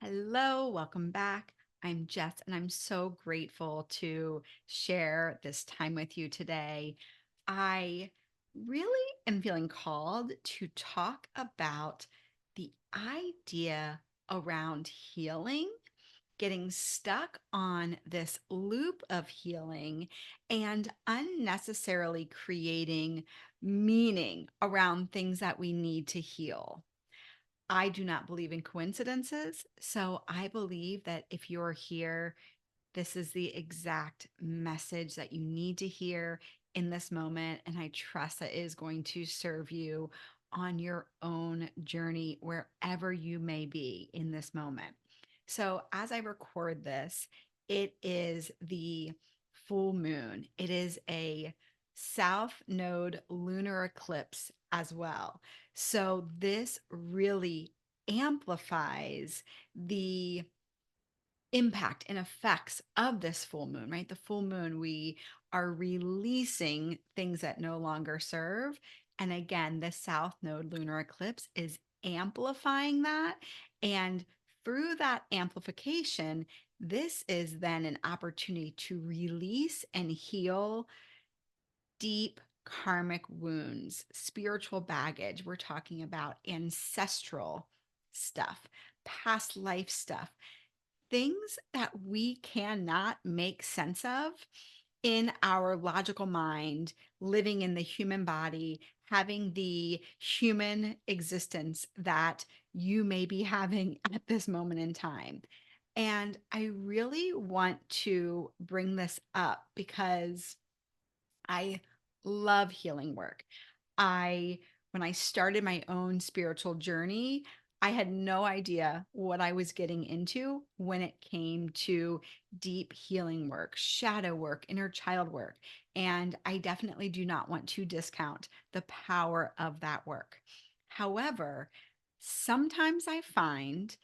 Hello, welcome back. I'm Jess, and I'm so grateful to share this time with you today. I really am feeling called to talk about the idea around healing, getting stuck on this loop of healing, and unnecessarily creating meaning around things that we need to heal. I do not believe in coincidences. So I believe that if you're here, this is the exact message that you need to hear in this moment. And I trust that it is going to serve you on your own journey, wherever you may be in this moment. So as I record this, it is the full moon. It is a south node lunar eclipse as well. So this really amplifies the impact and effects of this full moon, right? The full moon, we are releasing things that no longer serve. And again, the south node lunar eclipse is amplifying that. And through that amplification, this is then an opportunity to release and heal deep karmic wounds, spiritual baggage. We're talking about ancestral stuff, past life stuff, things that we cannot make sense of in our logical mind, living in the human body, having the human existence that you may be having at this moment in time. And I really want to bring this up because I love healing work. I When I started my own spiritual journey, I had no idea what I was getting into when it came to deep healing work, shadow work, inner child work. And I definitely do not want to discount the power of that work. However, sometimes I find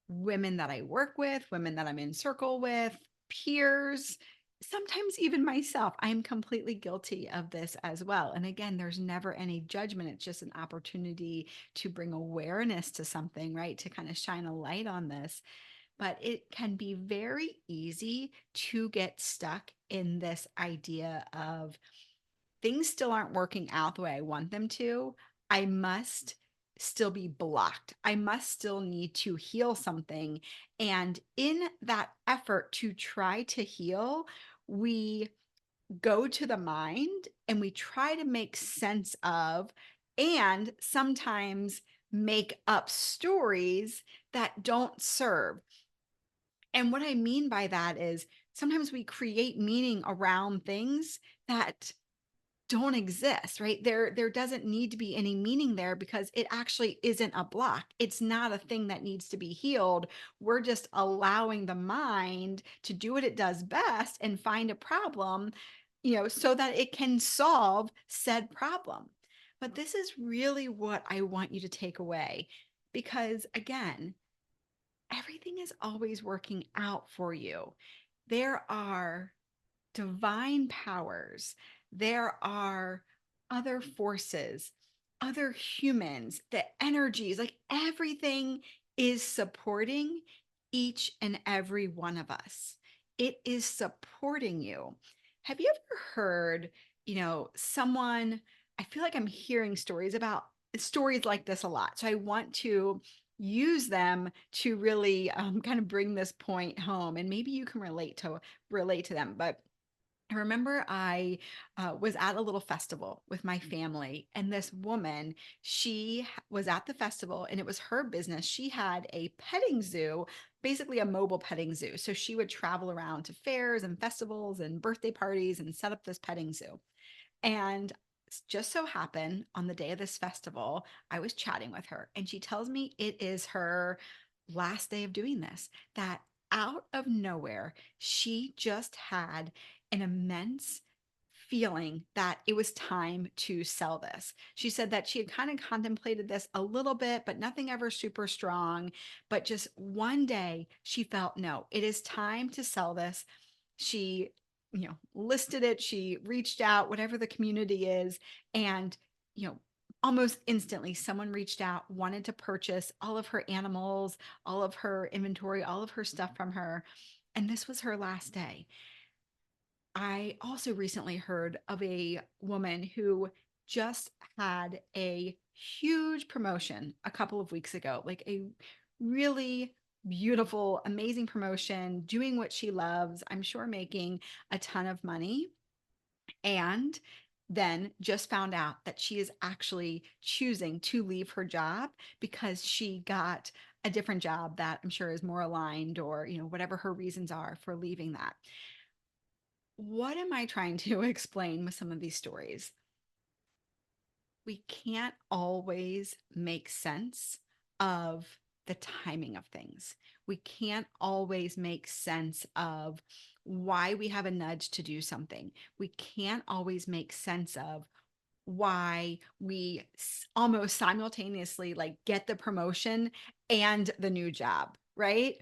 women that I work with, women that I'm in circle with, peers, sometimes even myself, I'm completely guilty of this as well. And again, there's never any judgment. It's just an opportunity to bring awareness to something, right? To kind of shine a light on this. But it can be very easy to get stuck in this idea of things still aren't working out the way I want them to. I must still be blocked. I must still need to heal something. And in that effort to try to heal, we go to the mind and we try to make sense of, and sometimes make up stories that don't serve. And what I mean by that is sometimes we create meaning around things that don't exist, right? There doesn't need to be any meaning there because it actually isn't a block. It's not a thing that needs to be healed. We're just allowing the mind to do what it does best and find a problem, so that it can solve said problem. But this is really what I want you to take away because again, everything is always working out for you. There are divine powers, there are other forces, other humans, the energies, like everything is supporting each and every one of us. It is supporting you. Have you ever heard, someone? I feel like I'm hearing stories like this a lot. So I want to use them to really kind of bring this point home and maybe you can relate to them. But I remember I was at a little festival with my family, and this woman, was at the festival, and it was her business. She had a petting zoo, basically a mobile petting zoo. So she would travel around to fairs and festivals and birthday parties and set up this petting zoo. And just so happened on the day of this festival, I was chatting with her, and she tells me it is her last day of doing this, that out of nowhere, she just had an immense feeling that it was time to sell this. She said that she had kind of contemplated this a little bit, but nothing ever super strong. But just one day she felt, no, it is time to sell this. She, listed it, she reached out, whatever the community is, and, almost instantly, someone reached out, wanted to purchase all of her animals, all of her inventory, all of her stuff from her. And this was her last day. I also recently heard of a woman who just had a huge promotion a couple of weeks ago, like a really beautiful, amazing promotion, doing what she loves, I'm sure making a ton of money. And then just found out that she is actually choosing to leave her job because she got a different job that I'm sure is more aligned, or, whatever her reasons are for leaving that. What am I trying to explain with some of these stories? We can't always make sense of the timing of things. We can't always make sense of why we have a nudge to do something. We can't always make sense of why we almost simultaneously like get the promotion and the new job, right?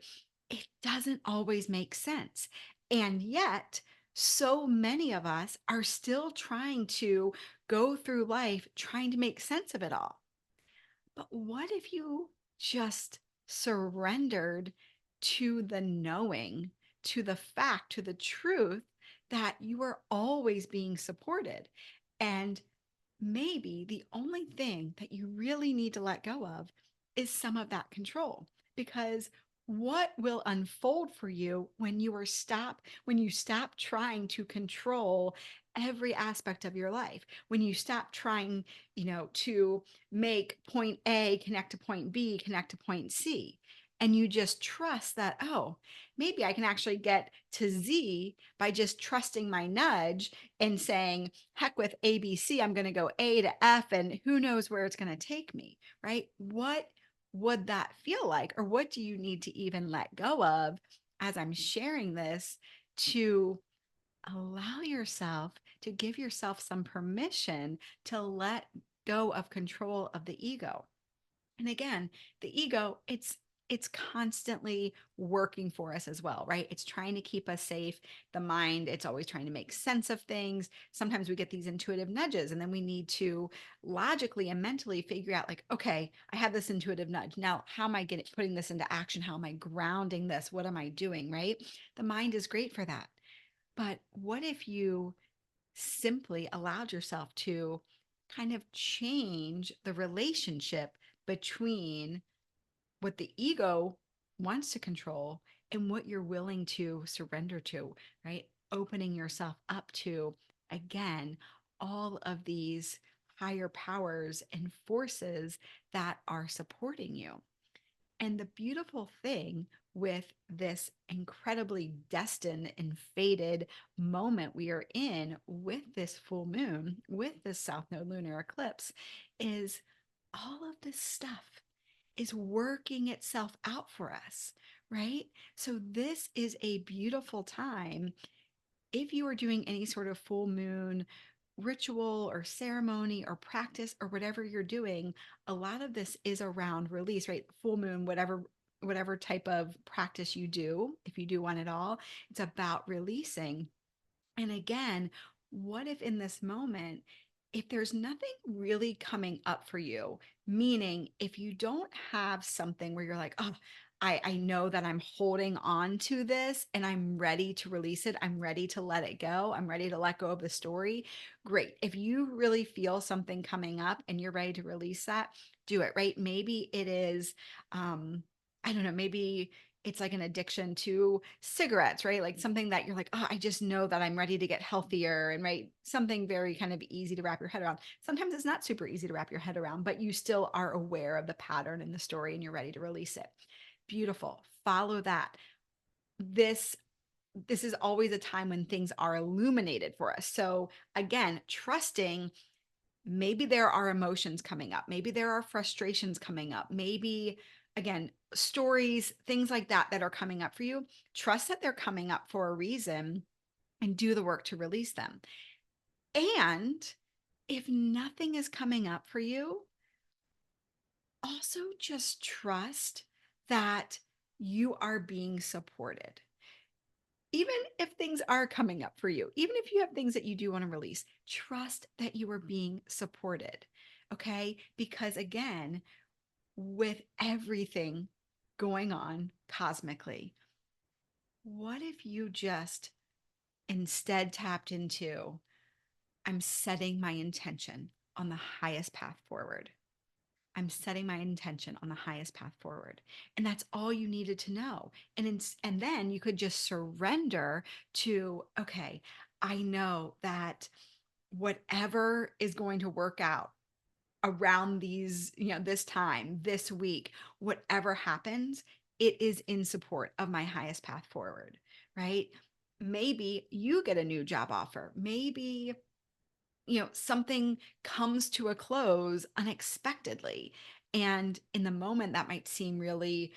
It doesn't always make sense. And yet, so many of us are still trying to go through life trying to make sense of it all. But what if you just surrendered to the knowing, to the fact, to the truth that you are always being supported? And maybe the only thing that you really need to let go of is some of that control, because what will unfold for you when you stop trying to control every aspect of your life, when you stop trying, to make point A connect to point B connect to point C, and you just trust that, oh, maybe I can actually get to Z by just trusting my nudge and saying, heck with ABC, I'm going to go A to F, and who knows where it's going to take me, right? What would that feel like? Or what do you need to even let go of as I'm sharing this, to allow yourself to give yourself some permission to let go of control of the ego? And again, the ego, it's constantly working for us as well, right? It's trying to keep us safe. The mind, it's always trying to make sense of things. Sometimes we get these intuitive nudges, and then we need to logically and mentally figure out, like, okay, I have this intuitive nudge. Now, how am I getting putting this into action? How am I grounding this? What am I doing, right? The mind is great for that. But what if you simply allowed yourself to kind of change the relationship between what the ego wants to control and what you're willing to surrender to, right? Opening yourself up to, again, all of these higher powers and forces that are supporting you. And the beautiful thing with this incredibly destined and fated moment we are in with this full moon, with this South Node lunar eclipse, is all of this stuff is working itself out for us, right? So, this is a beautiful time. If you are doing any sort of full moon ritual or ceremony or practice or whatever you're doing, a lot of this is around release, right? Full moon, whatever type of practice you do, if you do one at all, it's about releasing. And again, what if in this moment, if there's nothing really coming up for you, meaning if you don't have something where you're like, oh, I know that I'm holding on to this and I'm ready to release it. I'm ready to let it go. I'm ready to let go of the story. Great. If you really feel something coming up and you're ready to release that, do it, right? Maybe it is, I don't know, maybe it's like an addiction to cigarettes, right? Like something that you're like, oh, I just know that I'm ready to get healthier, and right, something very kind of easy to wrap your head around. Sometimes it's not super easy to wrap your head around, but you still are aware of the pattern in the story and you're ready to release it. Beautiful. Follow that. This this is always a time when things are illuminated for us. So again, trusting, maybe there are emotions coming up, maybe there are frustrations coming up, maybe, again, stories, things like that that are coming up for you. Trust that they're coming up for a reason and do the work to release them. And if nothing is coming up for you, also just trust that you are being supported. Even if things are coming up for you, even if you have things that you do want to release, trust that you are being supported. Okay. Because again, with everything going on cosmically, what if you just instead tapped into, I'm setting my intention on the highest path forward. I'm setting my intention on the highest path forward. And that's all you needed to know. And then you could just surrender to, okay, I know that whatever is going to work out around these, this time, this week, whatever happens, it is in support of my highest path forward, right? Maybe you get a new job offer. Maybe something comes to a close unexpectedly. And in the moment, that might seem really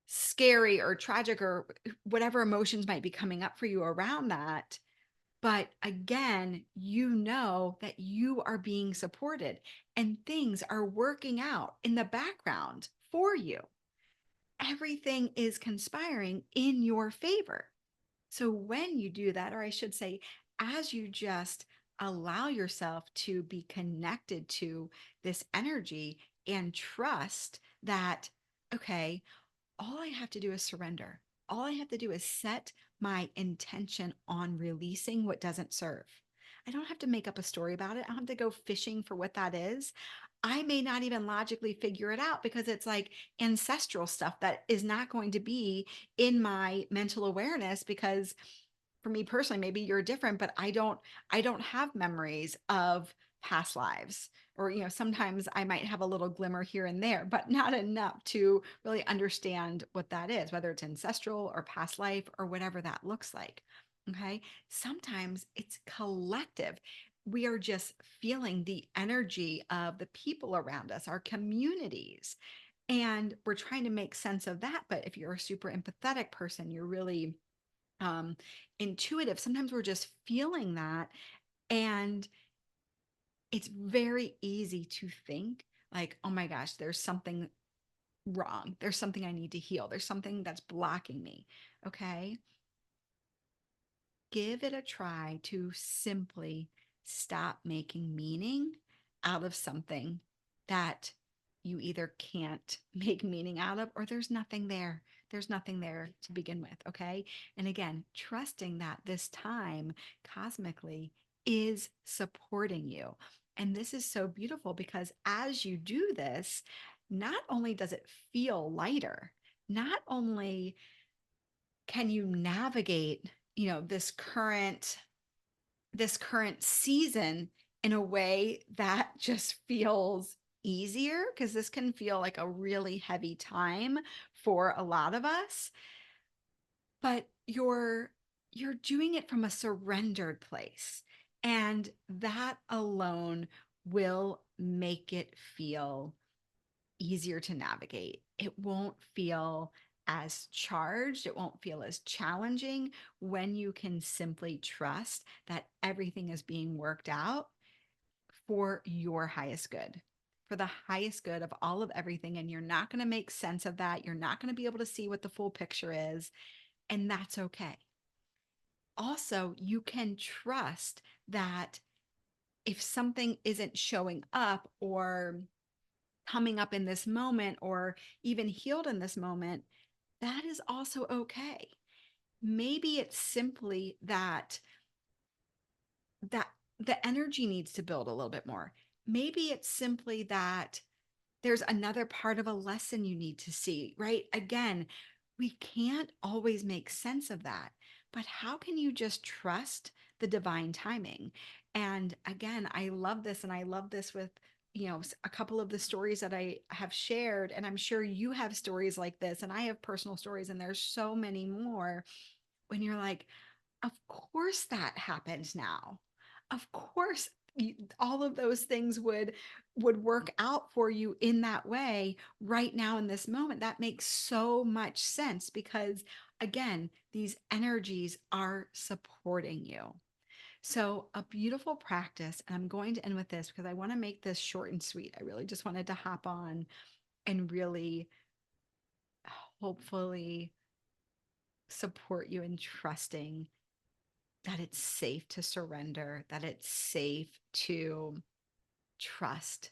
scary or tragic or whatever emotions might be coming up for you around that. But again, you know that you are being supported and things are working out in the background for you. Everything is conspiring in your favor. So when you do that, or I should say, as you just allow yourself to be connected to this energy and trust that, okay, all I have to do is surrender. All I have to do is set my intention on releasing what doesn't serve. I don't have to make up a story about it. I don't have to go fishing for what that is. I may not even logically figure it out because it's like ancestral stuff that is not going to be in my mental awareness because for me personally, maybe you're different, but I don't have memories of past lives. Or, sometimes I might have a little glimmer here and there, but not enough to really understand what that is, whether it's ancestral or past life or whatever that looks like. Okay. Sometimes it's collective. We are just feeling the energy of the people around us, our communities, and we're trying to make sense of that. But if you're a super empathetic person, you're really um, intuitive. Sometimes we're just feeling that. And it's very easy to think like, oh my gosh, there's something wrong. There's something I need to heal. There's something that's blocking me. Okay. Give it a try to simply stop making meaning out of something that you either can't make meaning out of or there's nothing there. There's nothing there to begin with. Okay. And again, trusting that this time cosmically is supporting you. And this is so beautiful because as you do this, not only does it feel lighter, not only can you navigate this current season in a way that just feels easier because this can feel like a really heavy time for a lot of us, but you're doing it from a surrendered place, and that alone will make it feel easier to navigate. It won't feel as charged, it won't feel as challenging when you can simply trust that everything is being worked out for your highest good, for the highest good of all of everything. And you're not going to make sense of that. You're not going to be able to see what the full picture is. And that's okay. Also, you can trust that if something isn't showing up or coming up in this moment or even healed in this moment, that is also okay. Maybe it's simply that the energy needs to build a little bit more. Maybe it's simply that there's another part of a lesson you need to see, right? Again, we can't always make sense of that, but how can you just trust the divine timing? And again, I love this, and I love this with a couple of the stories that I have shared, and I'm sure you have stories like this, and I have personal stories, and there's so many more when you're like, of course that happened now. Of course all of those things would work out for you in that way right now in this moment. That makes so much sense because again, these energies are supporting you. So, a beautiful practice, and I'm going to end with this because I want to make this short and sweet. I really just wanted to hop on and really hopefully support you in trusting that it's safe to surrender, that it's safe to trust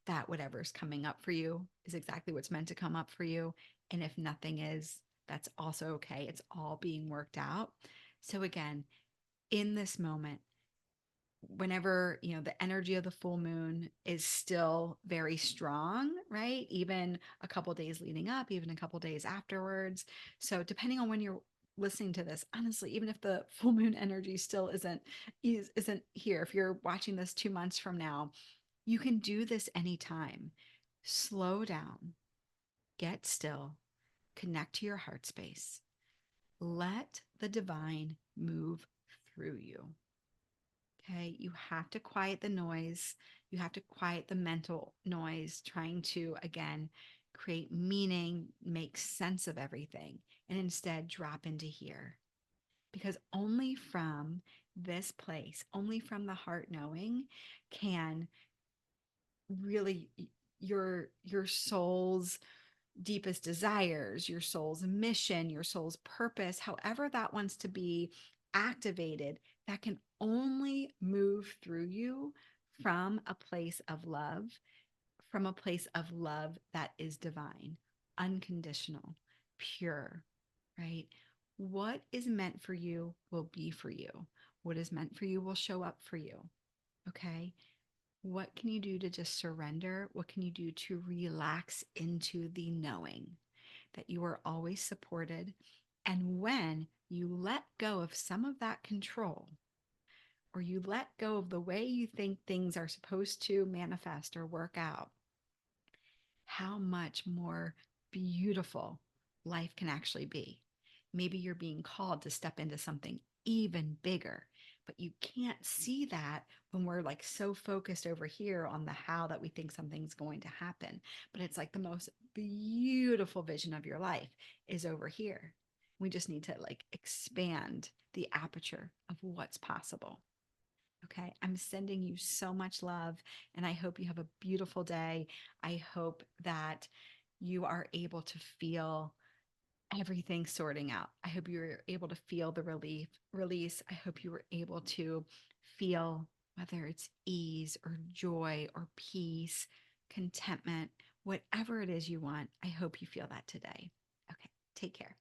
that whatever's coming up for you is exactly what's meant to come up for you. And if nothing is, that's also okay. It's all being worked out. So, again, in this moment, whenever the energy of the full moon is still very strong, right, even a couple days leading up, even a couple days afterwards. So depending on when you're listening to this, honestly, even if the full moon energy still isn't here, if you're watching this 2 months from now, you can do this anytime. Slow down, get still, connect to your heart space, let the divine move through you. Okay, you have to quiet the noise. You have to quiet the mental noise, trying to, again, create meaning, make sense of everything, and instead drop into here. Because only from this place, only from the heart knowing, can really your soul's deepest desires, your soul's mission, your soul's purpose, however that wants to be activated, that can only move through you from a place of love, from a place of love that is divine, unconditional, pure, right? What is meant for you will be for you. What is meant for you will show up for you. Okay. What can you do to just surrender? What can you do to relax into the knowing that you are always supported? And when you let go of some of that control, or you let go of the way you think things are supposed to manifest or work out, how much more beautiful life can actually be. Maybe you're being called to step into something even bigger, but you can't see that when we're like so focused over here on the how that we think something's going to happen. But it's like the most beautiful vision of your life is over here. We just need to like expand the aperture of what's possible. Okay. I'm sending you so much love, and I hope you have a beautiful day. I hope that you are able to feel everything sorting out. I hope you're able to feel the release. I hope you were able to feel whether it's ease or joy or peace, contentment, whatever it is you want. I hope you feel that today. Okay. Take care.